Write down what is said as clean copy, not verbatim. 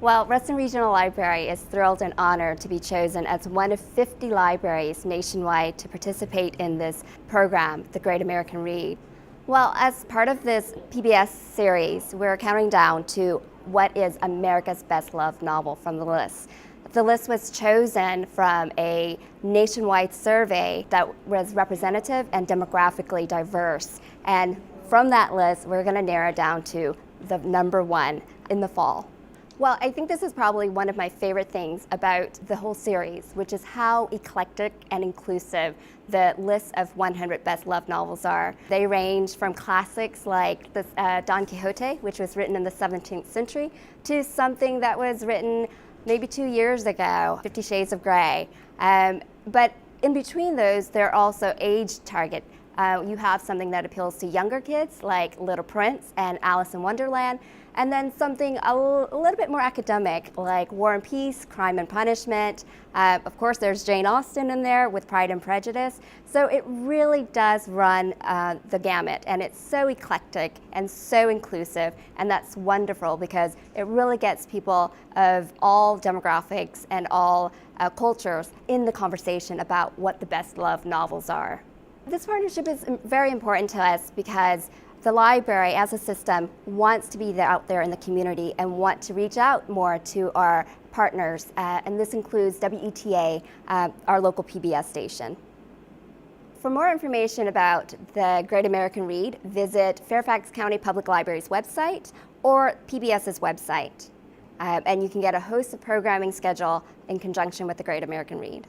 Well, Reston Regional Library is thrilled and honored to be chosen as one of 50 libraries nationwide to participate in this program, the Great American Read. Well, as part of this PBS series, we're counting down to what is America's best loved novel from the list. The list was chosen from a nationwide survey that was representative and demographically diverse. And from that list, we're going to narrow down to the number one in the fall. Well, I think this is probably one of my favorite things about the whole series, which is how eclectic and inclusive the list of 100 best loved novels are. They range from classics like this, Don Quixote, which was written in the 17th century, to something that was written maybe 2 years ago, 50 Shades of Grey. But in between those, there are also age target. You have something that appeals to younger kids like Little Prince and Alice in Wonderland, and then something a little bit more academic like War and Peace, Crime and Punishment. Of course, there's Jane Austen in there with Pride and Prejudice. So it really does run the gamut, and it's so eclectic and so inclusive, and that's wonderful because it really gets people of all demographics and all cultures in the conversation about what the best loved novels are. This partnership is very important to us because the library as a system wants to be out there in the community and want to reach out more to our partners, and this includes WETA, our local PBS station. For more information about the Great American Read, visit Fairfax County Public Library's website or PBS's website, and you can get a host of programming schedule in conjunction with the Great American Read.